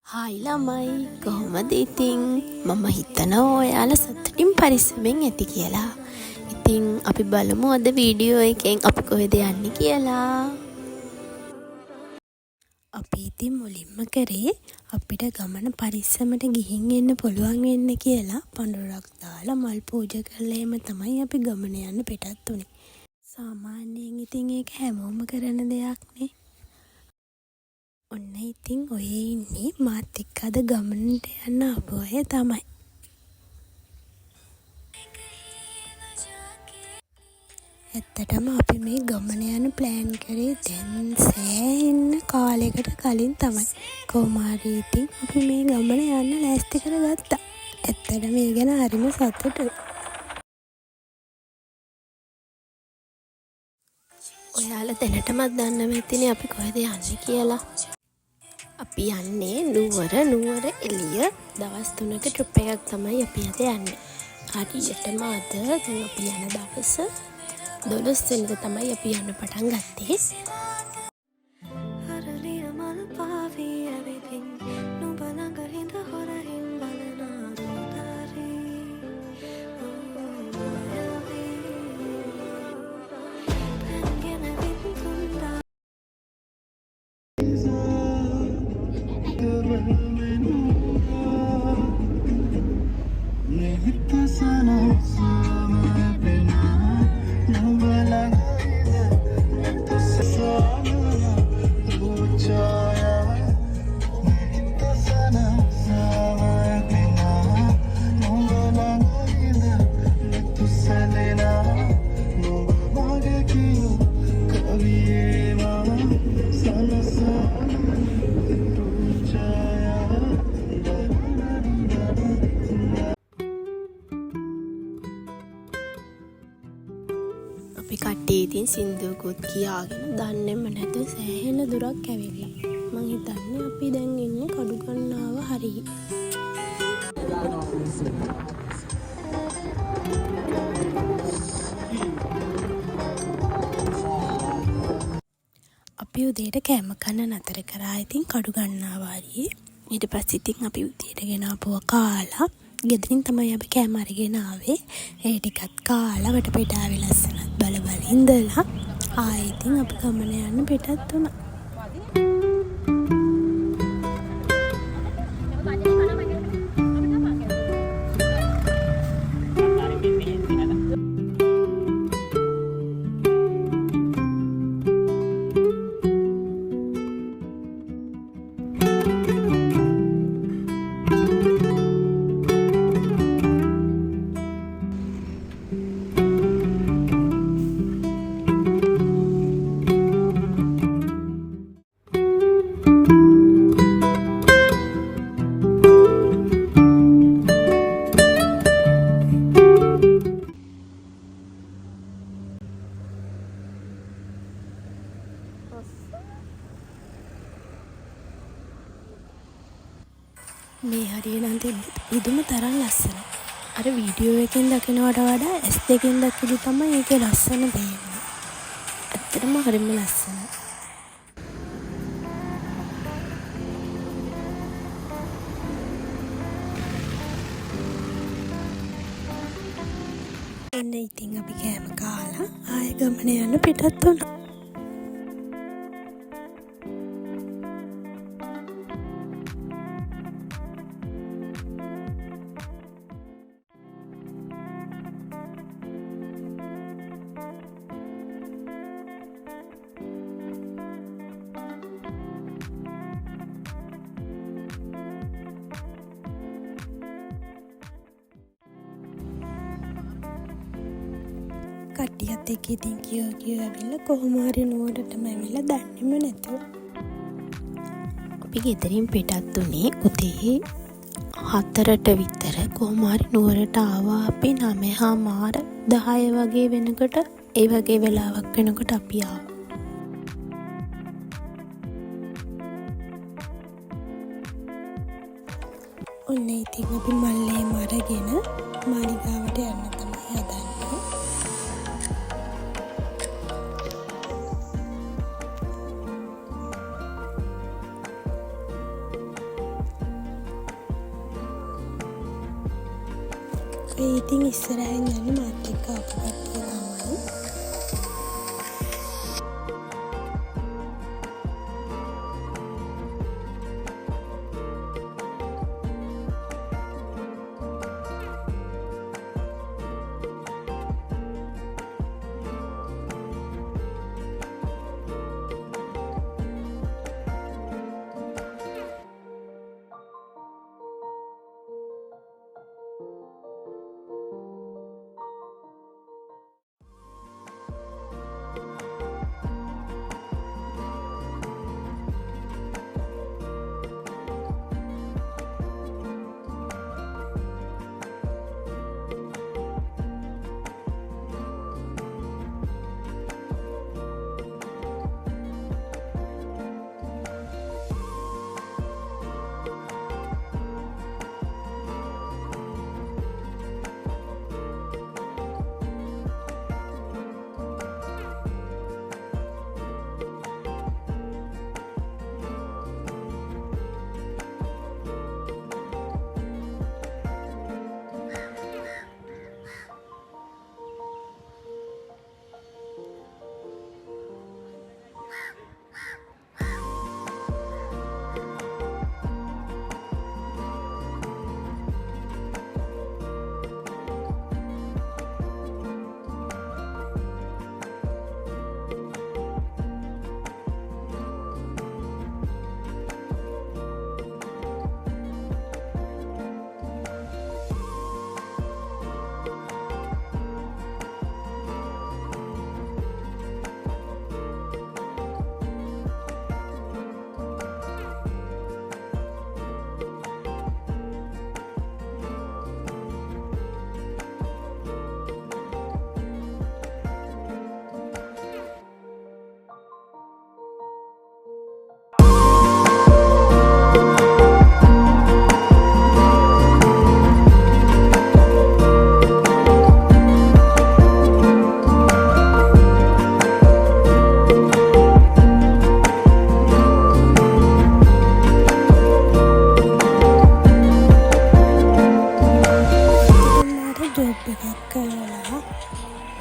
Hi ළමයි කොහොමද ඉතින් මම හිතනවා ඔයාලා සතුටින් පරිස්සමෙන් ඇති කියලා. ඉතින් අපි බලමු අද වීඩියෝ එකෙන් අපි කොහෙද යන්නේ කියලා. අපි ඉතින් මුලින්ම කරේ අපිට ගමන පරිස්සමට ගිහින් එන්න පුළුවන් වෙන්න කියලා පඳුරක් දාලා මල් පූජා කරලා එහෙම තමයි අපි ගමන යන්න පිටත් උනේ. සාමාන්‍යයෙන් ඉතින් ඒක හැමෝම කරන දෙයක් නේ. ඔන්න ඉතින් ඔය ඉන්නේ මාත් එක්ක අද ගමනට යන්න ආපු අය තමයි. ඇත්තටම අපි මේ ගමන යන ප්ලෑන් කරේ දැන් සෑහෙන කාලයකට කලින් තමයි. කොහොම හරි ඉතින් අපි මේ ගමන යන්න ලෑස්ති කරගත්තා. ඇත්තටම මේ ගැන හරිම සතුටුයි. ඔයාලා දැනටමත් දන්නව ඇතිනේ අපි කොහෙද යන්නේ කියලා. අපි යන්නේ නුවර එළිය දවස් 3ක ට්‍රිප් එකක් තමයි අපි අද යන්නේ. හරියටම අද දැන් අපි යන දවස 12 වෙනිදා තමයි අපි යන්න පටන් ගත්තේ. අපි කට්ටිය ඉතින් සින්දුවකුත් කියාගෙන දන්නේම නැතුව සෑහෙන දුරක් ඇවිල්ලා. මං හිතන්නේ අපි දැන් ඉන්නේ කඩුගන්නාව හරිය. අපි උදේට කෑම කන්න නතර කරා ඉතින් කඩුගන්නාව හරියේ. ඊට පස්සේ ඉතින් අපි උදේට ගෙනාපුවා කාලා. ගෙදරින් තමයි අපි කෑම අරගෙන ආවේ. ඒ ටිකත් කාලා වටපිටාවේ ලස්සනත් බල ඉඳලා ආයෙ ඉතින් අපි ගමන යන්න පිටත් වුණා. මේ හරිය නම් ඉදුම තරම් ලස්සන. අර වීඩියෝ එකෙන් දකිනවට වඩා S2 එකෙන් දැක්කදී තමයි ඒකේ ලස්සන දෙන්නේ. ඇත්තටම හරිම ලස්සනයි. එන්න ඉතින් අපි කෑම කාලා ආයෙ ගමන යන්න පිටත් වුණා. කට්ටියත් එක්ක ඉතින් කියෝ ඇවිල්ලා කොහොම හරි නුවරටම ඇවිල්ලා දන්නේම නැතුව අපි ගෙදරින් පිටත් උනේ උදේ 4ට විතර. කොහොම හරි නුවරට ආවා අපි 9:00 10 වගේ වෙනකොට. ඒ වගේ වෙලාවක් වෙනකොට අපි ආවා. ඔන්න ඉතින් අපි මල්ලේම අරගෙන මාලිගාවට යන්න තමයි හදන්නේ. ඔය ඉතින් ඉස්සරහින් යන්නේ මාත් එක්ක ආපු කට්ටිය තමයි.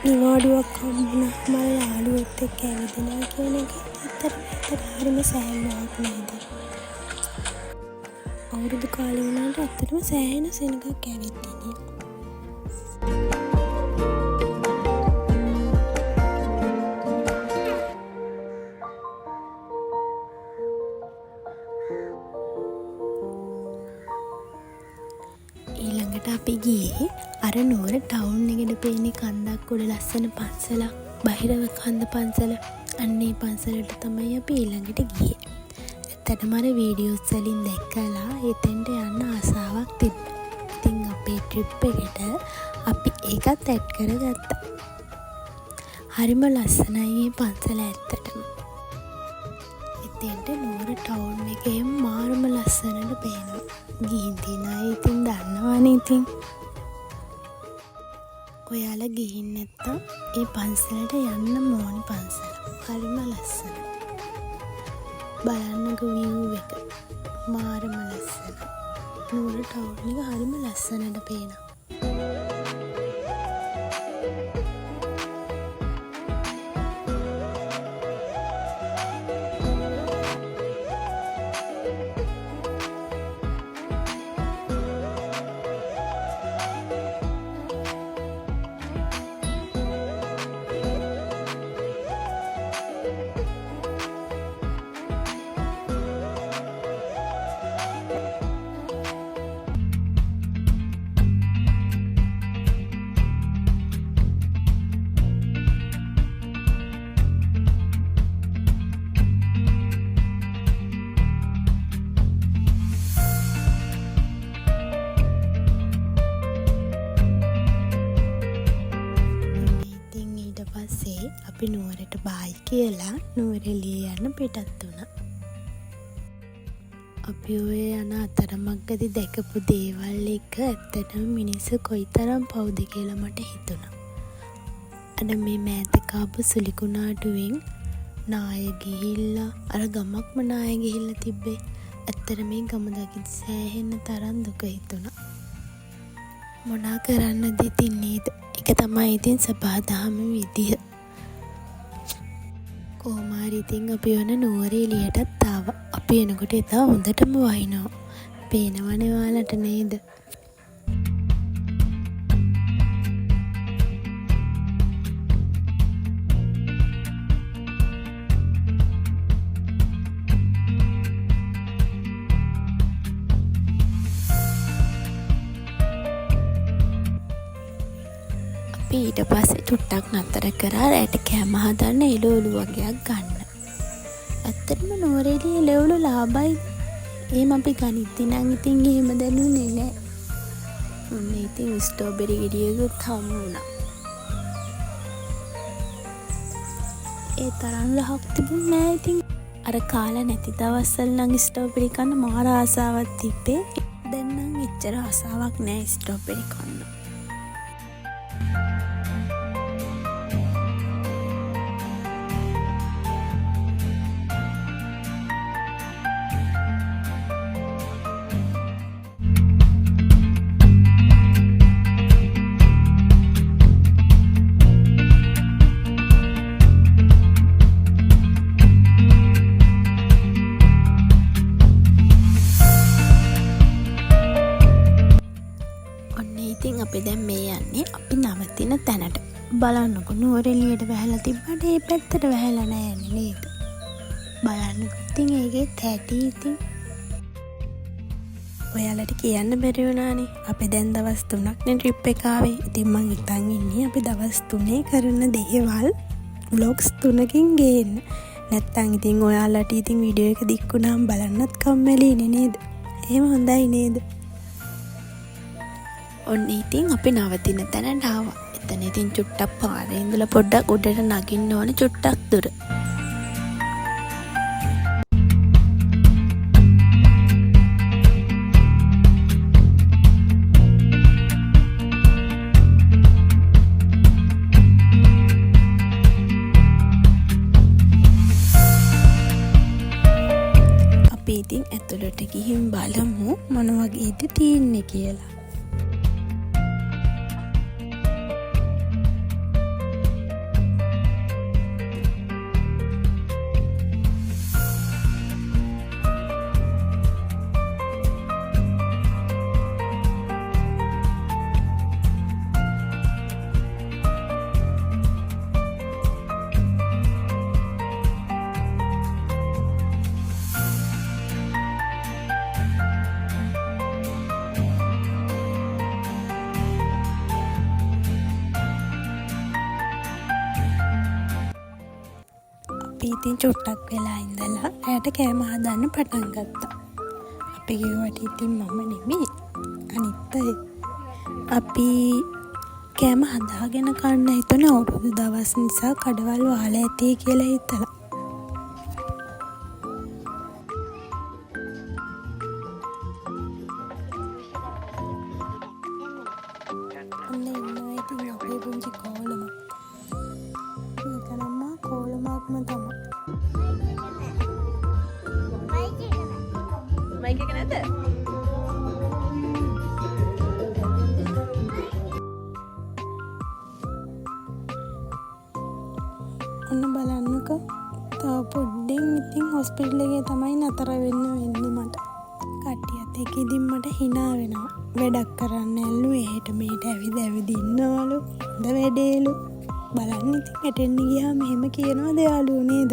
නිවාඩුවක් හම්බුනහම යාළුවොත් එක්ක ඇවිදිනවා කියන එක ඇත්තටම හරිම සෑහීමක් නේද? අවුරුදු කාලේ වුණාට ඇත්තටම සෑහෙන සෙනගක් ඇවිත්තිනේ. ඊළඟට අපි ගියේ අර නුවර ටවුන් එකට පේන කන්දක් උඩ ලස්සන පන්සලක්, බහිරව කන්ද පන්සල. අන්නේ පන්සලට තමයි අපි ඊළඟට ගියේ. ඇත්තටම අර වීඩියෝස් වලින් දැක්කලා එතෙන්ට යන්න ආසාවක් තිබ්බා. ඉතින් අපේ ට්‍රිප් එකට අපි ඒකත් ඇඩ් කරගත්තා. හරිම ලස්සනයි මේ පන්සල ඇත්තටම. එතෙන්ට නුවර ටවුන් එකේ මාරම ලස්සනට පේනවා. ගිහින් තියෙන අය ඉතින් දන්නවනේ ඉතින්. ඔයාලා ගිහින් නැත්තම් ඒ පන්සලට යන්න ඕනි පන්සල. හරිම ලස්සනයි. බලන්නකෝ view එක. මාරම ලස්සනයි. නුවර ටවුන් එක හරිම ලස්සනට පේනවා. අපි නුවරට බායි කියලා නුවරඑළිය යන්න පිටත් වුණා. අපි ඔය යන අතරමඟදී දැකපු දේවල් එක ඇත්තටම මිනිස්සු කොයිතරම් පවුද කියලා මට හිතුණා. අර මේ මෑතක ආපු සුලිකුණාටුවෙන් නාය ගිහිල්ලා අර ගමක්ම නාය ගිහිල්ලා තිබ්බේ. ඇත්තට මේ ගම දකිද්දි සෑහෙන තරම් දුක හිතුණා. මොනා කරන්නද ඉතින් නේද? ඒක තමයි ඉතින් සබාදහම විදිය. කොහොම හරි ඉතින් අපි වන නුවර එළියටත් ආවා. අපි එනකොට එදා හොඳටම වහිනවා. පේනවනේ ඔයාලට නේද? අපි ඊට පස්සේ චුට්ටක් නතර කරා රැට කෑම හදන්න එළවලු වගේක් ගන්න. ඇත්තටම නුවරඑළිය එළවලු ලාභයි. එහෙම අපි ගනිද්දි නම් ඉතින් එහෙම දැනුනේ නෑ. ඔන්න ඉතින් ස්ට්‍රෝබෙරි ගෙඩියකුත් හමු වුණා. ඒ තරම් ලහක් තිබුණේ නෑ ඉතින්. අර කාලා නැති දවස්වල නම් ස්ට්‍රෝබෙරි කන්න මාර ආසාවක් තිබ්බේ. දැන් නම් එච්චර ආසාවක් නෑ ස්ට්‍රෝබෙරි කන්න. ඉතින් අපි දැන් මේ යන්නේ අපි නවතින තැනට. බලන්නකො නුවර එළියට වැහලා තිබ්බට මේ පැත්තට වැහලා නැහැ නේද? බලන්නකො ඉතින් ඒකෙත් හැටි ඉතින්. ඔයාලට කියන්න බැරි වුණානේ. අපි දැන් දවස් 3ක් නේ ට්‍රිප් එක ආවේ. ඉතින් මං හිතන් ඉන්නේ අපි දවස් 3 කරන දේවල් vlogs 3කින් ගේන්න. නැත්තම් ඉතින් ඔයාලට ඉතින් වීඩියෝ එක දික්ුණාම බලන්නත් කම්මැලිනේ නේද? එහෙම හොඳයි නේද? ඔන්න ඉතින් අපි නවතින තැනට ආවා. එතන ඉතින් චුට්ටක් පාරේ ඉඳලා පොඩ්ඩක් උඩට නගින්න ඕනේ චුට්ටක් දුර. අපි ඉතින් ඇතුළට ගිහින් බලමු මොන වගේද තියෙන්නේ කියලා. අපි ඉතින් චුට්ටක් වෙලා ඉඳලා රැට කෑම හදන්න පටන් ගත්තා. අපි කිව්වට ඉතින් මම නෙමෙයි අනිත් අය. අපි කෑම හදාගෙන කන්න හිතන අවුරුදු දවස් නිසා කඩවල් වහලා ඇතේ කියලා හිතලා. ඔන්න ඉන්නවා ඉතින් අපේ පුංචි කෝලම. ඒක නම් කෝලමක්ම තමයි. මයික් එක නැද්ද? ඔන්න බලන්නකෝ. තව පොඩ්ඩෙන් ඉතින් හොස්පිටල් එකේ තමයි නතර වෙන්නේ මට. කට්ටියත් එක්ක ඉතින් මට hina වෙනවා. වැඩක් කරන්න ඇල්ලු එහෙට මෙහෙට ඇවිද ඉන්නවලු. හොඳ වැඩේලු. බලන්න ඉතින් ඇටෙන්න ගියාම මෙහෙම කියනවාද යාළුවෝ නේද?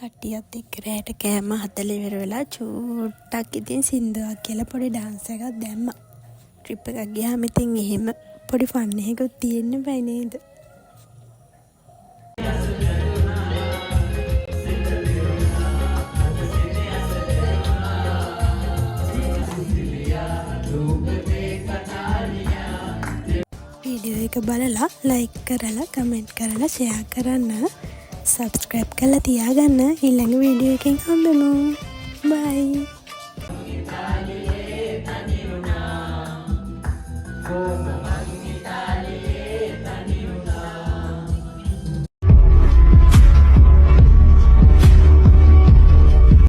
කට්ටියත් එක්ක රැට කෑම හදලා ඉවර වෙලා චූට්ටක් ඉතින් සින්දුවක් කියලා පොඩි ඩාන්ස් එකක් දැම්මා. ට්‍රිප් එකක් ගියාම ඉතින් එහෙම පොඩි ෆන් එකකුත් තියෙන්න බෑ නේද? වීඩියෝ එක බලලා ලයික් කරලා කමෙන්ට් කරලා ෂෙයා කරන්න. සබ්ස්ක්‍රයිබ් කරලා තියාගන්න. ඊළඟ වීඩියෝ එකෙන් හම්බෙමු. බයි.